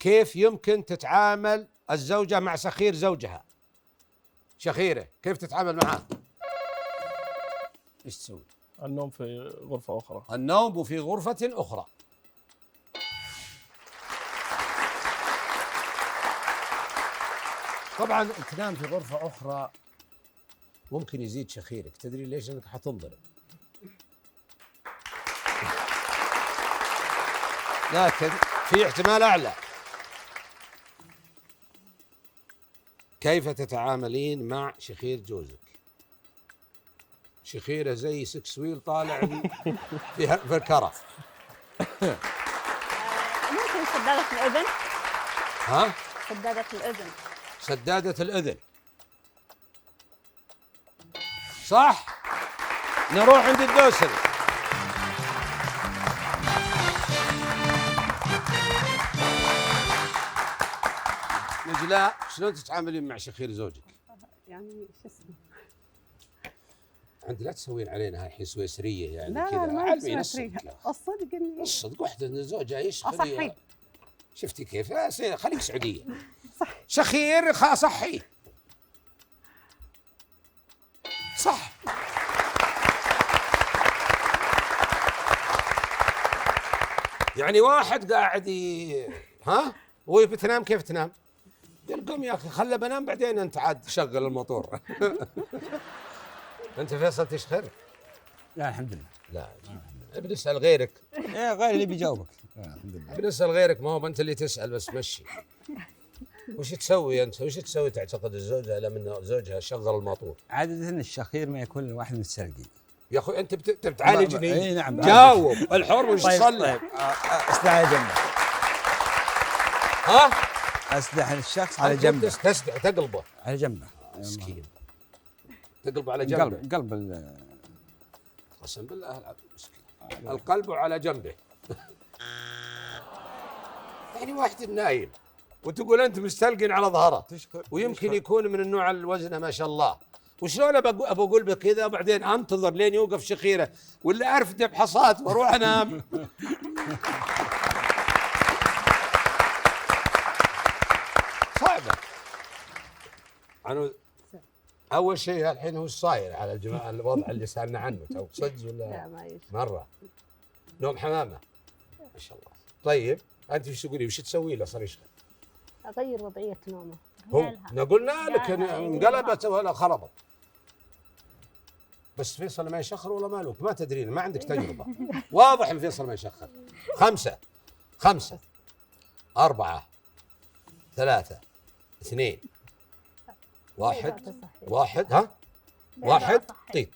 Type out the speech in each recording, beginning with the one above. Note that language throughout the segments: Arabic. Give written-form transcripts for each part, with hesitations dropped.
كيف يمكن تتعامل الزوجة مع سخير زوجها؟ شخيرة كيف تتعامل معاه؟ ايش تسوي؟ النوم في غرفة أخرى. النوم في غرفة أخرى. طبعا تنام في غرفة أخرى ممكن يزيد شخيرك، تدري ليش؟ انك حتنضرب. لكن في احتمال أعلى. كيف تتعاملين مع شخير جوزك؟ شخيرة زي سكس ويل طالع في الكرة. ممكن سدادة الأذن. ها؟ سدادة الأذن. سدادة الأذن صح؟ نروح عند الدوسري. نجلاء شلون تتعاملين مع شخير زوجك؟ يعني شو اسمه؟ عند لا تسوين علينا هاي الحين سويسريه يعني لا كذا. ما علمين الصدق الصدق اني الصدق واحدة ان زوجها يشخر. أصحي. شفتي كيف؟ خليك سعوديه. صح. شخير صحي صح. يعني واحد قاعد ها وهي بتنام كيف تنام؟ قال قوم يا اخي خله بنام بعدين انت عاد شغل الموتور. انت فيصل تشخر؟ لا الحمد لله. لا بنسال غيرك. ايه غير اللي بيجاوبك. الحمد لله. بنسال غيرك، ما هو انت اللي تسال بس مشي. وش تسوي انت؟ وش تسوي تعتقد الزوجه لما زوجها شغل الموتور؟ عادة الشخير ما يكون الواحد متسرقين. يا اخوي انت بتعالجني. اي نعم. جاوب الحر وش طيب تصلي؟ طيب اسدح على جنبه. ها؟ اسدح الشخص على جنبه. تسدح تقلبه على جنبه. مسكين. تقلبه على جنبه. قلب قسم بالله مسكين. القلب على جنبه. يعني واحد نايم وتقول انت مستلقن على ظهره. ويمكن يكون من النوع الوزنه ما شاء الله. وشلون ابى اقول بكذا وبعدين انتظر لين يوقف شخيره ولا ارفد بحصات واروح انام؟ صعبه. اول شيء الحين هو صاير على الوضع اللي سالنا عنه تو صدق ولا لا ما يشفى. مره نوم حمامه ما شاء الله. طيب انت وش تقولي؟ وش تسوي له صار يشخر؟ اغير وضعيه نومه. هو قلنا لك انقلبت ولا خربت. بس فيصل ما يشخر ولا مالك ما تدرين، ما عندك تجربه. واضح ان فيصل ما يشخر. 5 5 4 3 2 1 ها 1 طيط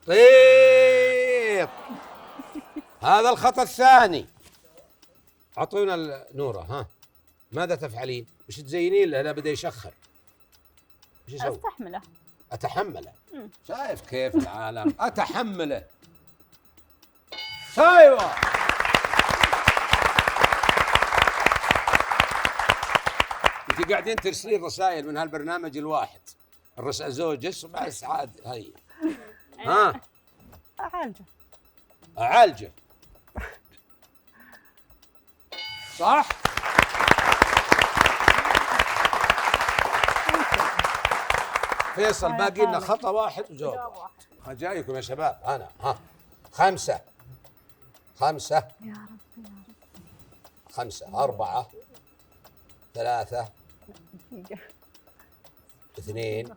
طيط. هذا الخطأ الثاني. اعطونا نوره. ها ماذا تفعلين؟ وش تزينين له؟ لا بدا يشخر. وش اسوي؟ استحمله. اتحمله. شايف كيف العالم؟ اتحمله. ايوه. انت قاعدين ترسلين رسائل من هالبرنامج الواحد. الرسائل زوجك بس عاد هي. ها اعالجه صح؟ فيصل باقي لنا خطأ واحد وجواب واحد. جايكم يا شباب انا. ها 5 5 يا رب يا رب. 5 4 3 2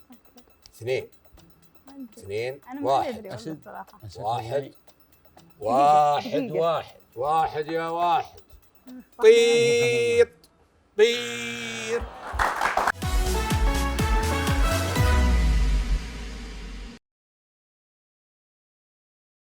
2 2 1 1 1 يا واحد. طيط طيط